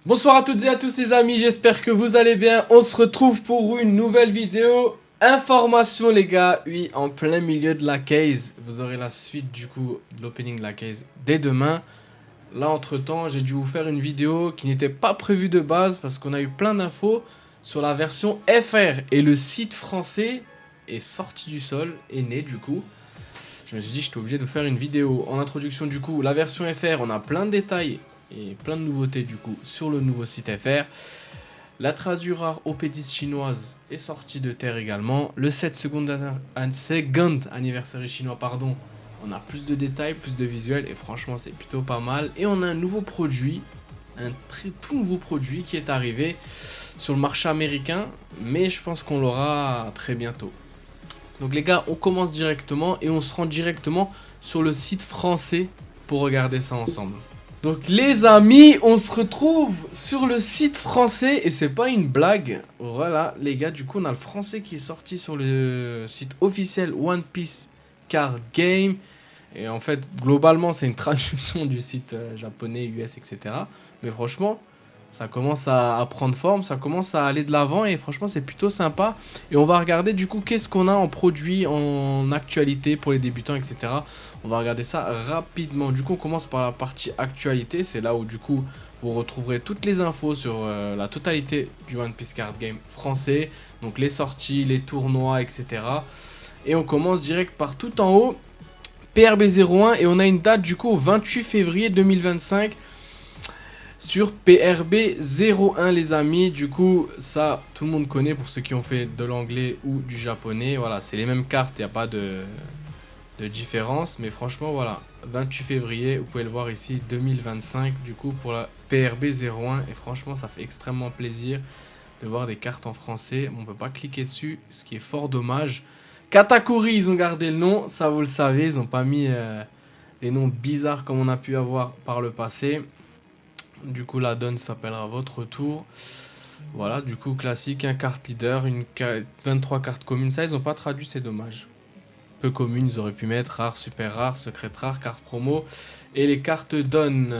Bonsoir à toutes et à tous les amis, j'espère que vous allez bien. On se retrouve pour une nouvelle vidéo. Information les gars, oui, en plein milieu de la case. Vous aurez la suite du coup de l'opening de la case dès demain. Là entre temps, j'ai dû vous faire une vidéo qui n'était pas prévue de base parce qu'on a eu plein d'infos sur la version FR. Et le site français est sorti du sol, est né du coup. Je me suis dit j'étais obligé de vous faire une vidéo en introduction du coup. La version FR, on a plein de détails et plein de nouveautés du coup sur le nouveau site FR. La Trasura OP10 chinoise est sortie de terre également. Le 7 second anniversaire chinois, pardon. On a plus de détails, plus de visuels et franchement c'est plutôt pas mal. Et on a un nouveau produit, un tout nouveau produit qui est arrivé sur le marché américain, mais je pense qu'on l'aura très bientôt. Donc les gars, on commence directement et on se rend directement sur le site français pour regarder ça ensemble. Donc les amis, on se retrouve sur le site français et c'est pas une blague. Voilà les gars, du coup on a le français qui est sorti sur le site officiel One Piece Card Game. Et en fait, globalement c'est une traduction du site japonais, US, etc. Mais franchement, ça commence à prendre forme, ça commence à aller de l'avant et franchement c'est plutôt sympa. Et on va regarder du coup qu'est-ce qu'on a en produit, en actualité pour les débutants, etc. On va regarder ça rapidement. Du coup on commence par la partie actualité, c'est là où du coup vous retrouverez toutes les infos sur la totalité du One Piece Card Game français. Donc les sorties, les tournois, etc. Et on commence direct par tout en haut, PRB01 et on a une date du coup au 28 février 2025. Sur PRB01 les amis, du coup ça tout le monde connaît pour ceux qui ont fait de l'anglais ou du japonais. Voilà, c'est les mêmes cartes, il n'y a pas de différence. Mais franchement voilà, 28 février, vous pouvez le voir ici, 2025 du coup pour la PRB01. Et franchement ça fait extrêmement plaisir de voir des cartes en français. On peut pas cliquer dessus, ce qui est fort dommage. Katakuri, ils ont gardé le nom, ça vous le savez, ils n'ont pas mis des noms bizarres comme on a pu avoir par le passé. Du coup, la donne s'appellera votre tour. Voilà, du coup, classique, un carte leader, 23 cartes communes. Ça, ils n'ont pas traduit, c'est dommage. Peu communes, ils auraient pu mettre rare, super rare, secret rare, carte promo. Et les cartes donne,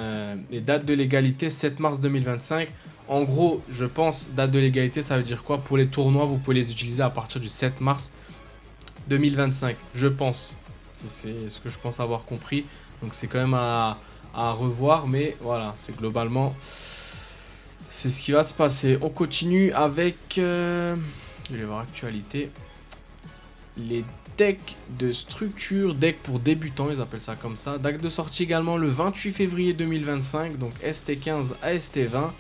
les dates de légalité, 7 mars 2025. En gros, je pense, date de légalité, ça veut dire quoi? Pour les tournois, vous pouvez les utiliser à partir du 7 mars 2025, je pense. C'est ce que je pense avoir compris. Donc, c'est quand même à revoir, mais voilà, c'est globalement c'est ce qui va se passer. On continue avec je vais voir actualité, les decks de structure, decks pour débutants, ils appellent ça comme ça. Deck de sortie également le 28 février 2025, donc ST15 à ST20.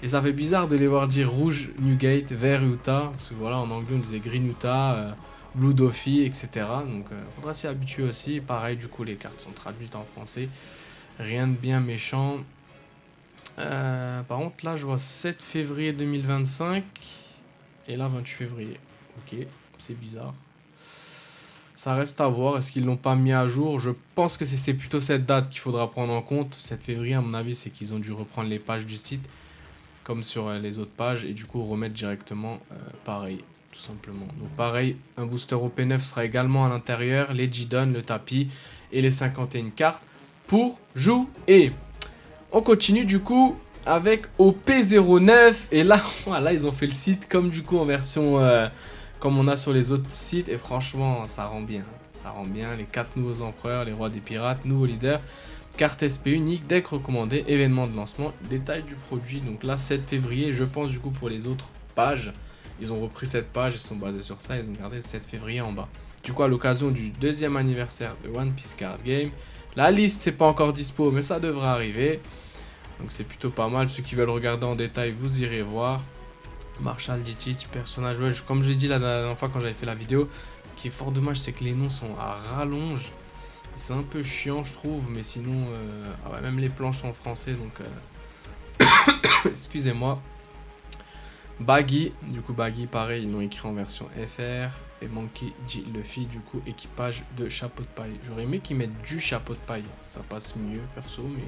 Et ça fait bizarre de les voir dire rouge Newgate, vert Utah, parce que voilà, en anglais on disait green Utah, Blue Doffy, etc. Donc faudra s'y habituer aussi. Pareil, du coup les cartes sont traduites en français. Rien de bien méchant. Par contre, là, je vois 7 février 2025. Et là, 28 février. Ok, c'est bizarre. Ça reste à voir. Est-ce qu'ils l'ont pas mis à jour? Je pense que c'est plutôt cette date qu'il faudra prendre en compte. 7 février, à mon avis, c'est qu'ils ont dû reprendre les pages du site. Comme sur les autres pages. Et du coup, remettre directement pareil. Tout simplement. Donc pareil, un booster OP9 sera également à l'intérieur. Les G-Don, le tapis et les 51 cartes pour jouer. On continue du coup avec OP09 et là, voilà, ils ont fait le site comme du coup en version comme on a sur les autres sites et franchement ça rend bien. Ça rend bien, les 4 nouveaux empereurs, les rois des pirates, nouveaux leaders, carte SP unique, deck recommandé, événement de lancement, détail du produit. Donc là 7 février, je pense du coup pour les autres pages, ils ont repris cette page, ils sont basés sur ça, ils ont gardé le 7 février en bas. Du coup à l'occasion du deuxième anniversaire de One Piece Card Game, la liste c'est pas encore dispo mais ça devrait arriver. Donc c'est plutôt pas mal. Ceux qui veulent regarder en détail, vous irez voir. Marshall Ditich, personnage. Ouais, comme j'ai dit la dernière fois quand j'avais fait la vidéo, ce qui est fort dommage, c'est que les noms sont à rallonge. C'est un peu chiant, je trouve. Mais sinon, ah ouais, même les planches sont en français. Donc, excusez-moi. Baggy. Du coup, Baggy, pareil, ils l'ont écrit en version FR. Et Monkey G. Luffy, du coup, équipage de chapeau de paille. J'aurais aimé qu'ils mettent du chapeau de paille. Ça passe mieux, perso, mais.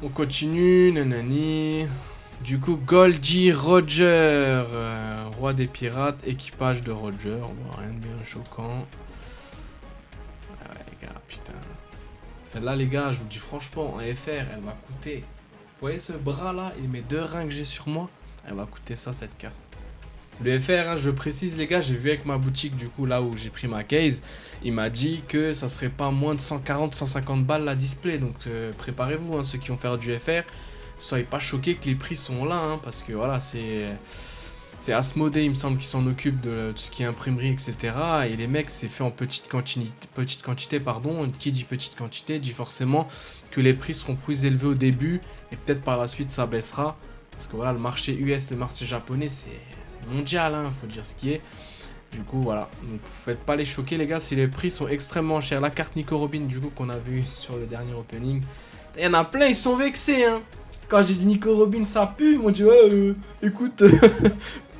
On continue, nanani. Du coup, Goldie Roger, roi des pirates, équipage de Roger. Bon, rien de bien choquant. Ah ouais, les gars, putain. Celle-là, les gars, je vous dis franchement, en FR, elle va coûter voyez ce bras là et mes 2 reins que j'ai sur moi, elle va coûter ça cette carte. Le FR, hein, je précise les gars, j'ai vu avec ma boutique du coup là où j'ai pris ma case, il m'a dit que ça serait pas moins de 140-150 balles la display, donc préparez-vous hein, ceux qui vont faire du FR, soyez pas choqués que les prix sont là, hein, parce que voilà c'est Asmodée il me semble qui s'en occupe de tout ce qui est imprimerie etc. Et les mecs c'est fait en petite quantité pardon, qui dit petite quantité dit forcément que les prix seront plus élevés au début et peut-être par la suite ça baissera, parce que voilà le marché US, le marché japonais c'est mondial, hein, faut dire ce qui est. Du coup, voilà. Donc, faites pas les choquer, les gars, si les prix sont extrêmement chers. La carte Nico Robin, du coup, qu'on a vu sur le dernier opening. Il y en a plein, ils sont vexés, hein. Quand j'ai dit Nico Robin, ça pue. Ils m'ont dit, ouais, écoute,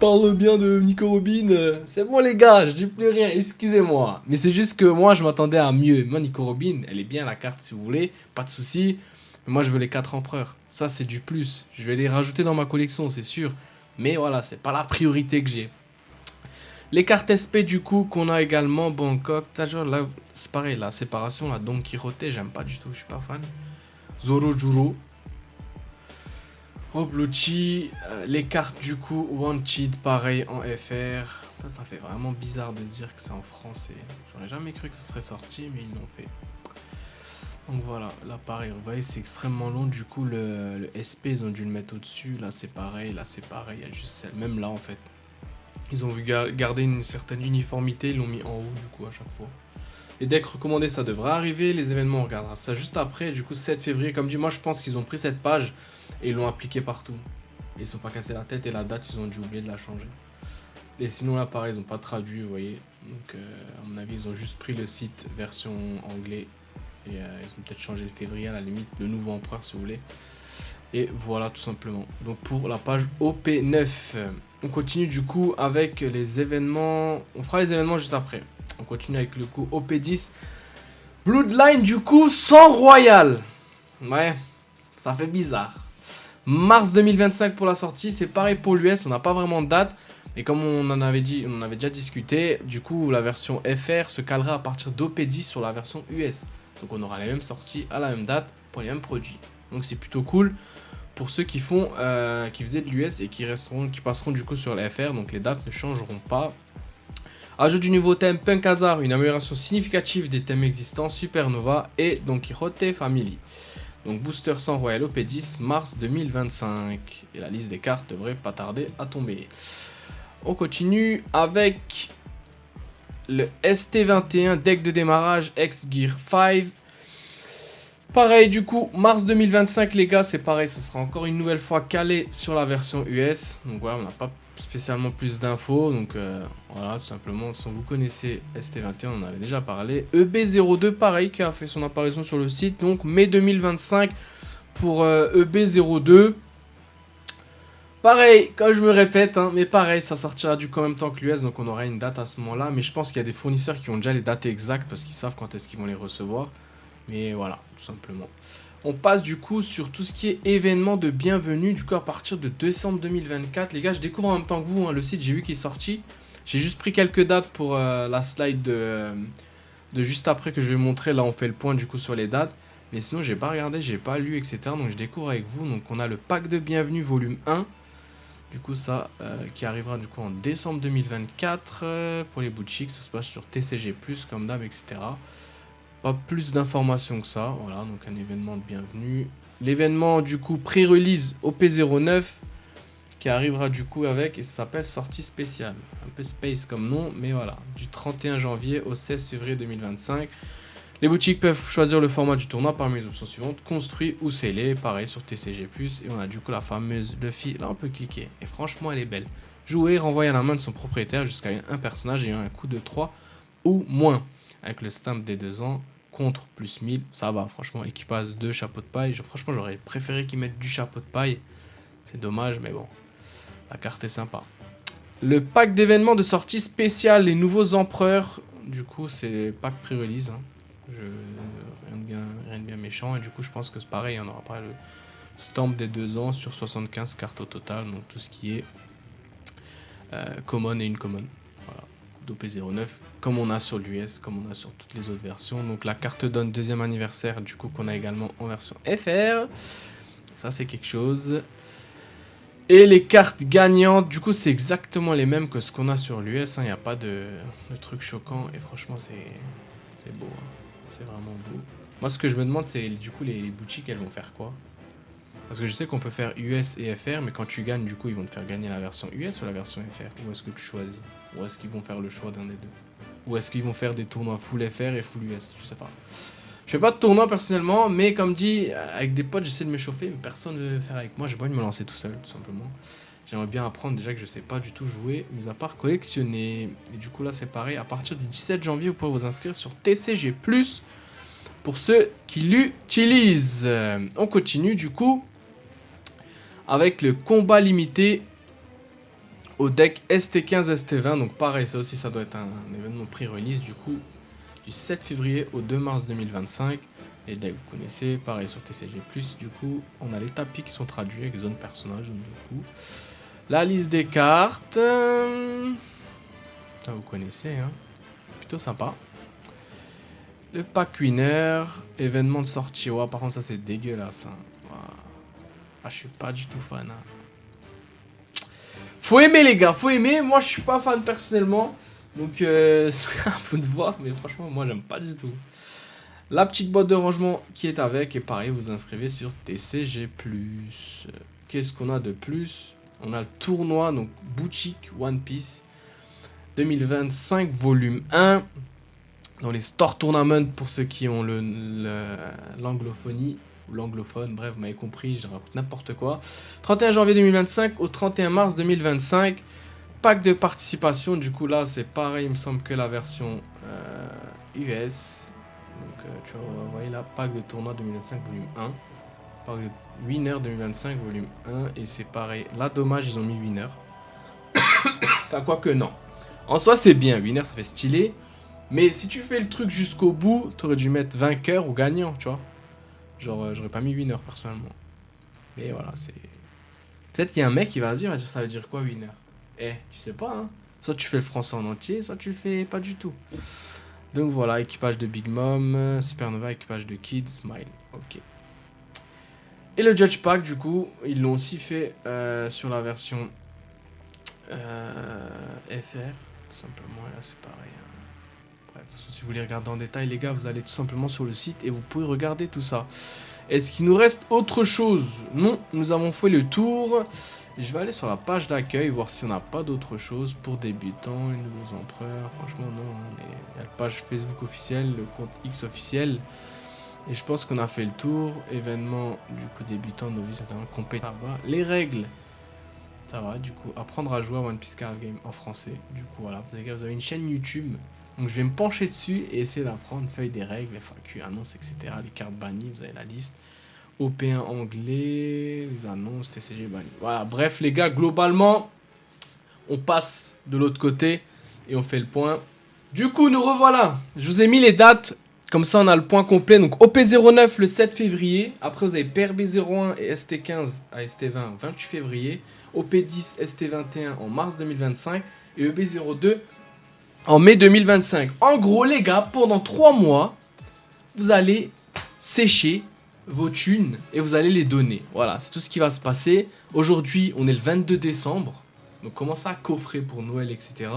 parle bien de Nico Robin. C'est bon, les gars, je dis plus rien, excusez-moi. Mais c'est juste que moi, je m'attendais à mieux. Moi, Nico Robin, elle est bien, la carte, si vous voulez. Pas de souci. Mais moi, je veux les 4 empereurs. Ça, c'est du plus. Je vais les rajouter dans ma collection, c'est sûr. Mais voilà, c'est pas la priorité que j'ai. Les cartes SP du coup qu'on a également, Bangkok, là c'est pareil, la séparation, la Don Quijote, j'aime pas du tout, je suis pas fan. Zorojuro. Obluchi, les cartes du coup, Wanted, pareil en FR. Ça fait vraiment bizarre de se dire que c'est en français. J'aurais jamais cru que ce serait sorti, mais ils l'ont fait. Donc voilà, là pareil, vous voyez c'est extrêmement long, du coup le SP ils ont dû le mettre au-dessus, là c'est pareil, il y a juste celle, même là en fait. Ils ont voulu garder une certaine uniformité, ils l'ont mis en haut du coup à chaque fois. Les decks recommandés ça devrait arriver, les événements on regardera ça juste après, du coup 7 février, comme dit moi je pense qu'ils ont pris cette page et ils l'ont appliquée partout. Ils ne sont pas cassés la tête et la date ils ont dû oublier de la changer. Et sinon là pareil ils n'ont pas traduit, vous voyez, donc à mon avis ils ont juste pris le site version anglais. Et ils ont peut-être changé le février à la limite, le nouveau empereur si vous voulez. Et voilà tout simplement. Donc pour la page OP9, on continue du coup avec les événements. On fera les événements juste après. On continue avec le coup OP10. Bloodline du coup sans Royal. Ouais, ça fait bizarre. Mars 2025 pour la sortie, c'est pareil pour l'US, on n'a pas vraiment de date. Et comme on en avait dit, on en avait déjà discuté, du coup la version FR se calera à partir d'OP10 sur la version US. Donc on aura les mêmes sorties à la même date pour les mêmes produits. Donc c'est plutôt cool pour ceux qui font, qui faisaient de l'US et qui passeront du coup sur la FR. Donc les dates ne changeront pas. Ajout du nouveau thème Punk Hazard, une amélioration significative des thèmes existants, Supernova et Don Quijote Family. Donc booster sans Royal OP10 mars 2025. Et la liste des cartes devrait pas tarder à tomber. On continue avec le ST21 deck de démarrage X-Gear 5. Pareil du coup, mars 2025 les gars, c'est pareil, ça sera encore une nouvelle fois calé sur la version US. Donc voilà, on n'a pas spécialement plus d'infos. Donc voilà, tout simplement, si vous connaissez ST21, on en avait déjà parlé. EB02 pareil, qui a fait son apparition sur le site. Donc mai 2025 pour EB02. Pareil, comme je me répète, hein, mais pareil, ça sortira du coup en même temps que l'US, donc on aura une date à ce moment-là. Mais je pense qu'il y a des fournisseurs qui ont déjà les dates exactes parce qu'ils savent quand est-ce qu'ils vont les recevoir. Mais voilà, tout simplement. On passe du coup sur tout ce qui est événement de bienvenue, du coup à partir de décembre 2024. Les gars, je découvre en même temps que vous, hein, le site, j'ai vu qu'il est sorti. J'ai juste pris quelques dates pour la slide de juste après que je vais montrer. Là, on fait le point du coup sur les dates. Mais sinon, j'ai pas regardé, j'ai pas lu, etc. Donc je découvre avec vous. Donc on a le pack de bienvenue volume 1. Du coup, ça qui arrivera du coup en décembre 2024 pour les boutiques. Ça se passe sur TCG+, comme d'hab, etc. Pas plus d'informations que ça. Voilà, donc un événement de bienvenue. L'événement du coup pré-release OP09 qui arrivera du coup avec, et ça s'appelle sortie spéciale. Un peu space comme nom, mais voilà. Du 31 janvier au 16 février 2025. Les boutiques peuvent choisir le format du tournoi parmi les options suivantes, construit ou scellé, pareil sur TCG+, et on a du coup la fameuse Luffy, là on peut cliquer, et franchement elle est belle. Jouer, renvoyer à la main de son propriétaire jusqu'à un personnage ayant un coût de 3 ou moins, avec le stamp des 2 ans, contre plus 1000, ça va franchement, équipage de chapeau de paille, franchement j'aurais préféré qu'ils mettent du chapeau de paille, c'est dommage mais bon, la carte est sympa. Le pack d'événements de sortie spéciale, les nouveaux empereurs, du coup c'est pack pré-release, hein. Rien de bien méchant, et du coup je pense que c'est pareil, on aura pas le stamp des 2 ans sur 75 cartes au total, donc tout ce qui est common et une common, voilà, d'OP09 comme on a sur l'US, comme on a sur toutes les autres versions. Donc la carte donne deuxième anniversaire du coup qu'on a également en version FR, ça c'est quelque chose. Et les cartes gagnantes, du coup c'est exactement les mêmes que ce qu'on a sur l'US. Il n'y a pas de truc choquant. Et franchement c'est beau. Hein. C'est vraiment beau. Moi ce que je me demande c'est du coup les boutiques elles vont faire quoi? Parce que je sais qu'on peut faire US et FR, mais quand tu gagnes, du coup, ils vont te faire gagner la version US ou la version FR. Ou est-ce que tu choisis? Ou est-ce qu'ils vont faire le choix d'un des deux? Ou est-ce qu'ils vont faire des tournois full FR et full US? Je sais pas. Je fais pas de tournoi personnellement, mais comme dit, avec des potes, j'essaie de me chauffer, mais personne ne veut faire avec moi. J'ai pas envie de me lancer tout seul, tout simplement. J'aimerais bien apprendre déjà que je sais pas du tout jouer, mis à part collectionner. Et du coup, là, c'est pareil. À partir du 17 janvier, vous pouvez vous inscrire sur TCG+, pour ceux qui l'utilisent. On continue, du coup, avec le combat limité au deck ST15, ST20. Donc pareil, ça aussi, ça doit être un événement pré-release du coup, du 7 février au 2 mars 2025. Les decks, vous connaissez, pareil sur TCG+. Du coup, on a les tapis qui sont traduits avec zone personnage. Donc, du coup, la liste des cartes. Ça, vous connaissez, hein. Plutôt sympa. Le pack winner, événement de sortie. Ouais, par contre, ça, c'est dégueulasse. Hein. Wow. Ah, je suis pas du tout fan. Hein. Faut aimer, les gars, faut aimer. Moi, je suis pas fan personnellement. Donc, c'est à vous de voir. Mais franchement, moi, j'aime pas du tout. La petite boîte de rangement qui est avec. Et pareil, vous inscrivez sur TCG+. Qu'est-ce qu'on a de plus? On a le tournoi, donc boutique One Piece 2025, volume 1. Dans les Store Tournament pour ceux qui ont l'anglophonie. L'anglophone, bref, vous m'avez compris, je raconte n'importe quoi. 31 janvier 2025 au 31 mars 2025. Pack de participation, du coup là c'est pareil, il me semble que la version US. Donc tu vois, vous voyez là, pack de tournoi 2025 volume 1. Pack de winner 2025 volume 1. Et c'est pareil, là dommage ils ont mis winner. Enfin quoi que non. En soi c'est bien, winner ça fait stylé. Mais si tu fais le truc jusqu'au bout, tu aurais dû mettre vainqueur ou gagnant, tu vois. Genre, j'aurais pas mis winner personnellement. Mais voilà, c'est... Peut-être qu'il y a un mec qui va se dire, ça veut dire quoi winner? Eh, tu sais pas, hein. Soit tu fais le français en entier, soit tu le fais pas du tout. Donc voilà, équipage de Big Mom, Supernova, équipage de Kid, Smile. Ok. Et le Judge Pack, du coup, ils l'ont aussi fait sur la version FR. Tout simplement, là c'est pareil. Hein. Bref, si vous voulez regarder en détail, les gars, vous allez tout simplement sur le site et vous pouvez regarder tout ça. Est-ce qu'il nous reste autre chose? Non, nous avons fait le tour. Je vais aller sur la page d'accueil, voir si on n'a pas d'autre chose pour débutants et nouveaux empereurs. Franchement, non. Il y a la page Facebook officielle, le compte X officiel. Et je pense qu'on a fait le tour. Événement, du coup, débutant, novice, compétent. Les règles. Ça va, du coup, apprendre à jouer à One Piece Card Game en français. Du coup, voilà, vous avez une chaîne YouTube. Donc je vais me pencher dessus et essayer d'apprendre feuille des règles, FAQ, annonces, etc. Les cartes bannies, vous avez la liste. OP1 anglais, les annonces, TCG bannies. Voilà, bref les gars, globalement, on passe de l'autre côté et on fait le point. Du coup, nous revoilà. Je vous ai mis les dates, comme ça on a le point complet. Donc OP09 le 7 février. Après vous avez PRB01 et ST15 à ST20 au 28 février. OP10, ST21 en mars 2025. Et EB02 en mai 2025. En gros, les gars, pendant 3 mois, vous allez sécher vos thunes et vous allez les donner. Voilà, c'est tout ce qui va se passer. Aujourd'hui, on est le 22 décembre. Donc, commencez à coffrer pour Noël, etc.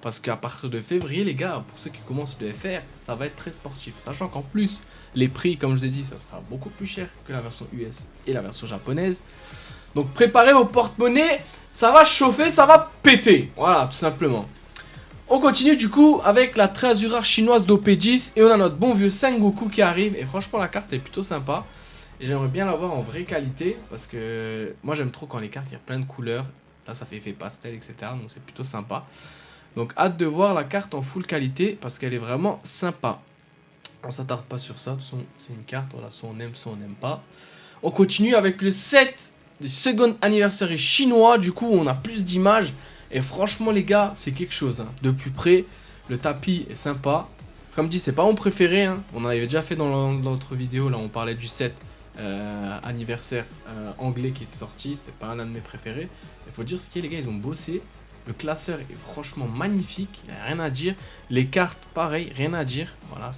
Parce qu'à partir de février, les gars, pour ceux qui commencent le FR, ça va être très sportif. Sachant qu'en plus, les prix, comme je vous ai dit, ça sera beaucoup plus cher que la version US et la version japonaise. Donc, préparez vos porte-monnaies. Ça va chauffer, ça va péter. Voilà, tout simplement. On continue du coup avec la Trésuraire chinoise d'OP10 et on a notre bon vieux Sengoku qui arrive et franchement la carte est plutôt sympa et j'aimerais bien l'avoir en vraie qualité parce que moi j'aime trop quand les cartes il y a plein de couleurs, là ça fait effet pastel etc, donc c'est plutôt sympa. Donc hâte de voir la carte en full qualité parce qu'elle est vraiment sympa. On s'attarde pas sur ça, de toute façon c'est une carte, voilà, soit on aime soit on n'aime pas. On continue avec le set du second anniversaire chinois, du coup on a plus d'images. Et franchement les gars, c'est quelque chose, hein. De plus près, le tapis est sympa. Comme dit, c'est pas mon préféré, hein. On en avait déjà fait dans l'autre vidéo, là on parlait du set anniversaire anglais qui est sorti. C'est pas l'un de mes préférés. Il faut dire ce qu'il y a, les gars, ils ont bossé. Le classeur est franchement magnifique, il n'y a rien à dire. Les cartes, pareil, rien à dire. Voilà,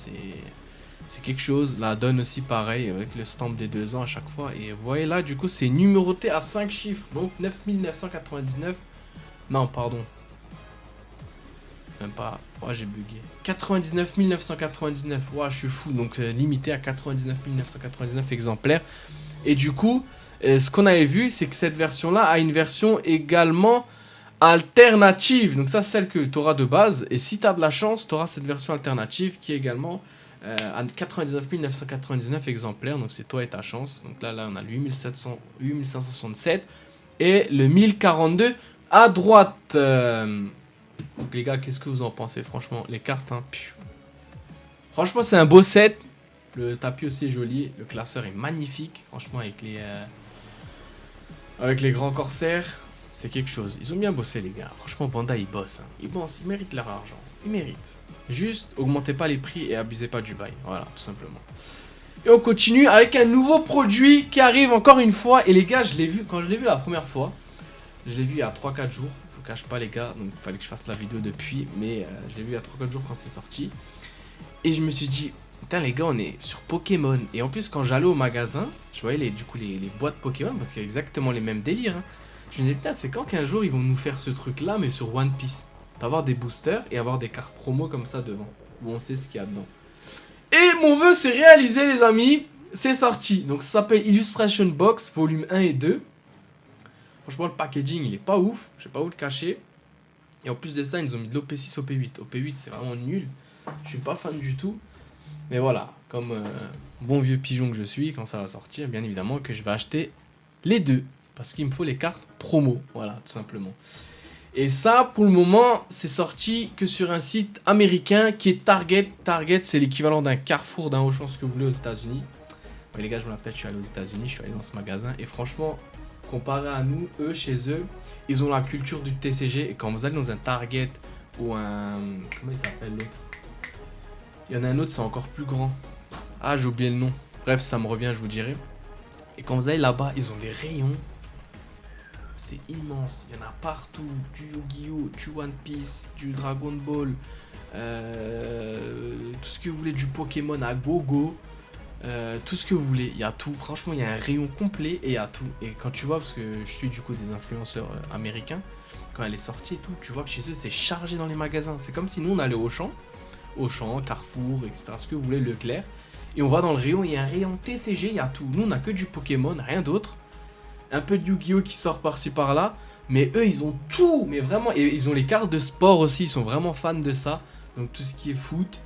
C'est quelque chose. La donne aussi pareil avec le stamp des 2 ans à chaque fois. Et vous voyez là, du coup, c'est numéroté à 5 chiffres. Donc 9999. Non, pardon. Même pas. Ouais, j'ai bugué. 99 999. Ouais, je suis fou. Donc limité à 99 999 exemplaires. Et du coup, ce qu'on avait vu, c'est que cette version-là a une version également alternative. Donc ça, c'est celle que tu auras de base. Et si tu as de la chance, tu auras cette version alternative qui est également à 99 999 exemplaires. Donc c'est toi et ta chance. Donc là on a le 8567 et le 1042 à droite. Donc les gars, qu'est-ce que vous en pensez? Franchement, les cartes, hein, franchement, c'est un beau set. Le tapis aussi est joli. Le classeur est magnifique. Franchement, avec les grands corsaires, c'est quelque chose. Ils ont bien bossé, les gars. Franchement, Bandai, ils bossent. Hein. Ils bossent, ils méritent leur argent. Ils méritent. Juste, augmentez pas les prix et abusez pas du bail. Voilà, tout simplement. Et on continue avec un nouveau produit qui arrive encore une fois. Et les gars, quand je l'ai vu la première fois, je l'ai vu il y a 3-4 jours. Je vous cache pas, les gars. Donc, il fallait que je fasse la vidéo depuis. Mais je l'ai vu il y a 3-4 jours quand c'est sorti. Et je me suis dit, putain, les gars, on est sur Pokémon. Et en plus, quand j'allais au magasin, je voyais les boîtes Pokémon parce qu'il y a exactement les mêmes délires. Hein. Je me disais, putain, c'est quand qu'un jour ils vont nous faire ce truc-là, mais sur One Piece. D'avoir des boosters et avoir des cartes promo comme ça devant. Où on sait ce qu'il y a dedans. Et mon vœu, c'est réalisé, les amis. C'est sorti. Donc, ça s'appelle Illustration Box, volume 1 et 2. Franchement, le packaging, il est pas ouf. Je sais pas où le cacher. Et en plus de ça, ils ont mis de l'OP6, OP8. OP8, c'est vraiment nul. Je suis pas fan du tout. Mais voilà, comme bon vieux pigeon que je suis, quand ça va sortir, bien évidemment que je vais acheter les deux. Parce qu'il me faut les cartes promo. Voilà, tout simplement. Et ça, pour le moment, c'est sorti que sur un site américain qui est Target. Target, c'est l'équivalent d'un Carrefour, d'un Auchan, ce que vous voulez aux États-Unis. Ouais, les gars, je me rappelle, je suis allé aux États-Unis, je suis allé dans ce magasin. Et franchement, comparé à nous, eux, chez eux, ils ont la culture du TCG. Et quand vous allez dans un Target ou un... Comment il s'appelle l'autre? Il y en a un autre, c'est encore plus grand. Ah, j'ai oublié le nom. Bref, ça me revient, je vous dirai. Et quand vous allez là-bas, ils ont des rayons. C'est immense. Il y en a partout. Du Yu-Gi-Oh!, du One Piece, du Dragon Ball. Tout ce que vous voulez, du Pokémon à gogo. Tout ce que vous voulez. Il y a tout. Franchement, il y a un rayon complet et il y a tout. Et quand tu vois, parce que je suis du coup des influenceurs américains, quand elle est sortie et tout, tu vois que chez eux, c'est chargé dans les magasins. C'est comme si nous, on allait au champ. Auchan, Carrefour, etc. Ce que vous voulez, Leclerc. Et on va dans le rayon, il y a un rayon TCG, il y a tout. Nous, on n'a que du Pokémon, rien d'autre. Un peu de Yu-Gi-Oh! Qui sort par-ci par-là. Mais eux, ils ont tout. Mais vraiment, et ils ont les cartes de sport aussi. Ils sont vraiment fans de ça. Donc tout ce qui est foot,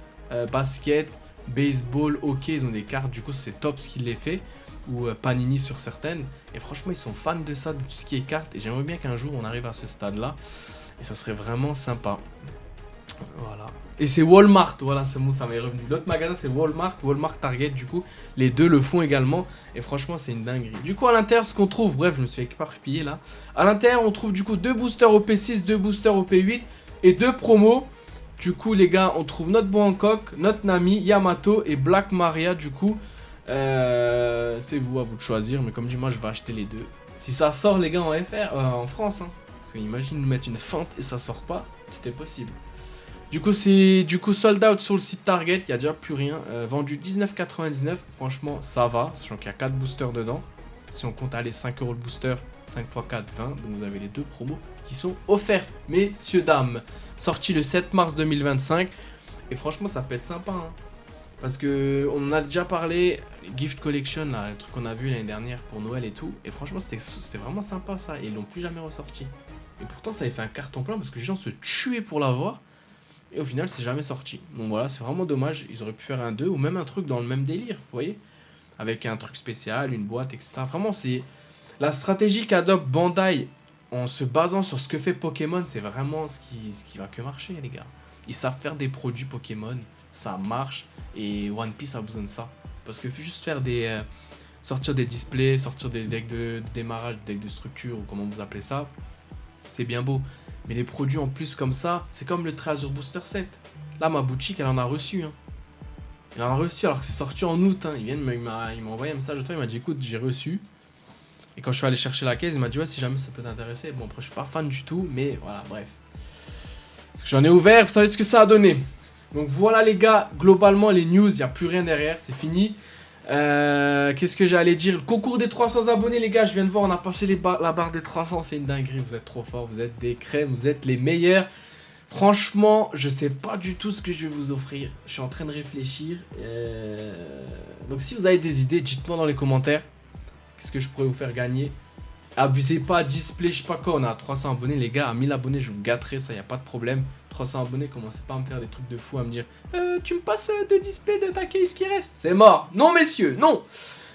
basket, baseball, hockey, ils ont des cartes. Du coup, c'est top ce qu'il les fait. Ou Panini sur certaines. Et franchement, ils sont fans de ça, de tout ce qui est cartes. Et j'aimerais bien qu'un jour, on arrive à ce stade-là. Et ça serait vraiment sympa. Voilà. Et c'est Walmart, voilà, c'est bon, ça m'est revenu. L'autre magasin, c'est Walmart, Walmart Target, du coup. Les deux le font également. Et franchement, c'est une dinguerie. Du coup, à l'intérieur, ce qu'on trouve, bref, je me suis éparpillé là. À l'intérieur, on trouve du coup 2 boosters OP6, 2 boosters OP8 et 2 promos. Du coup, les gars, on trouve notre Bangkok, notre Nami, Yamato et Black Maria, du coup. C'est vous, à vous de choisir. Mais comme dit, moi, je vais acheter les deux. Si ça sort, les gars, en FR, en France, hein. Parce que imagine nous mettre une feinte et ça sort pas. Tout est possible. Du coup, c'est sold out sur le site Target, il n'y a déjà plus rien. Vendu 19,99€, franchement, ça va, sachant qu'il y a 4 boosters dedans. Si on compte aller 5€ le booster, 5 x 4, 20. Donc vous avez les deux promos qui sont offerts, messieurs, dames. Sorti le 7 mars 2025. Et franchement, ça peut être sympa. Hein. Parce que on en a déjà parlé, les Gift Collection, là, le truc qu'on a vu l'année dernière pour Noël et tout. Et franchement, c'était vraiment sympa ça. Et ils l'ont plus jamais ressorti. Et pourtant, ça avait fait un carton plein parce que les gens se tuaient pour l'avoir. Et au final, c'est jamais sorti. Donc voilà, c'est vraiment dommage. Ils auraient pu faire un 2 ou même un truc dans le même délire, vous voyez. Avec un truc spécial, une boîte, etc. Vraiment, c'est la stratégie qu'adopte Bandai en se basant sur ce que fait Pokémon, c'est vraiment ce qui va que marcher, les gars. Ils savent faire des produits Pokémon, ça marche. Et One Piece a besoin de ça. Parce que juste faire des... sortir des displays, sortir des decks de démarrage, des decks de structure, ou comment vous appelez ça, c'est bien beau. Mais les produits en plus comme ça, c'est comme le Treasure Booster 7. Là, ma boutique, elle en a reçu. Hein. Elle en a reçu alors que c'est sorti en août. Hein. Il m'a envoyé un message de toi, il m'a dit écoute, j'ai reçu. Et quand je suis allé chercher la caisse, il m'a dit ouais, si jamais ça peut t'intéresser. Bon, après, je suis pas fan du tout, mais voilà, bref. Parce que j'en ai ouvert, vous savez ce que ça a donné. Donc voilà les gars, globalement les news, il n'y a plus rien derrière, c'est fini. Qu'est-ce que j'allais dire? Le concours des 300 abonnés les gars, je viens de voir, on a passé la barre des 300, c'est une dinguerie, vous êtes trop forts, vous êtes des crèmes, vous êtes les meilleurs. Franchement, je sais pas du tout ce que je vais vous offrir, je suis en train de réfléchir. Donc si vous avez des idées, dites-moi dans les commentaires, qu'est-ce que je pourrais vous faire gagner. Abusez pas, display, je sais pas quoi, on a 300 abonnés les gars, à 1000 abonnés je vous gâterai, ça y a pas de problème. 300 abonnés, commencez pas à me faire des trucs de fou, à me dire tu me passes de display de ta case qui reste. C'est mort, non messieurs, non.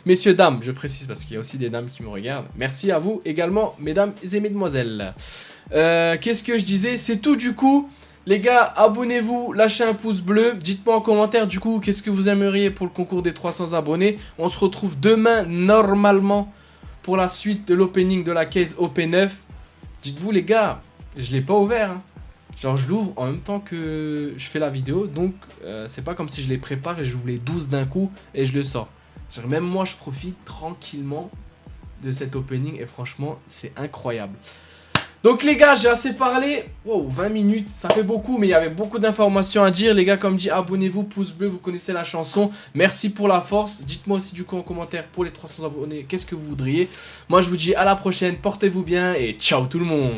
Messieurs, dames, je précise parce qu'il y a aussi des dames qui me regardent. Merci à vous également, mesdames et mesdemoiselles. Qu'est-ce que je disais? C'est tout du coup. Les gars, abonnez-vous, lâchez un pouce bleu. Dites-moi en commentaire du coup, qu'est-ce que vous aimeriez pour le concours des 300 abonnés. On se retrouve demain normalement pour la suite de l'opening de la case OP9. Dites-vous les gars, je l'ai pas ouvert. Hein. Genre je l'ouvre en même temps que je fais la vidéo. Donc c'est pas comme si je les prépare et j'ouvre les 12 d'un coup et je le sors. Même moi je profite tranquillement de cet opening et franchement c'est incroyable. Donc les gars, j'ai assez parlé. Wow, 20 minutes, ça fait beaucoup, mais il y avait beaucoup d'informations à dire. Les gars, comme dit, abonnez-vous, pouce bleu, vous connaissez la chanson. Merci pour la force. Dites-moi aussi du coup en commentaire pour les 300 abonnés, qu'est-ce que vous voudriez. Moi, je vous dis à la prochaine, portez-vous bien et ciao tout le monde.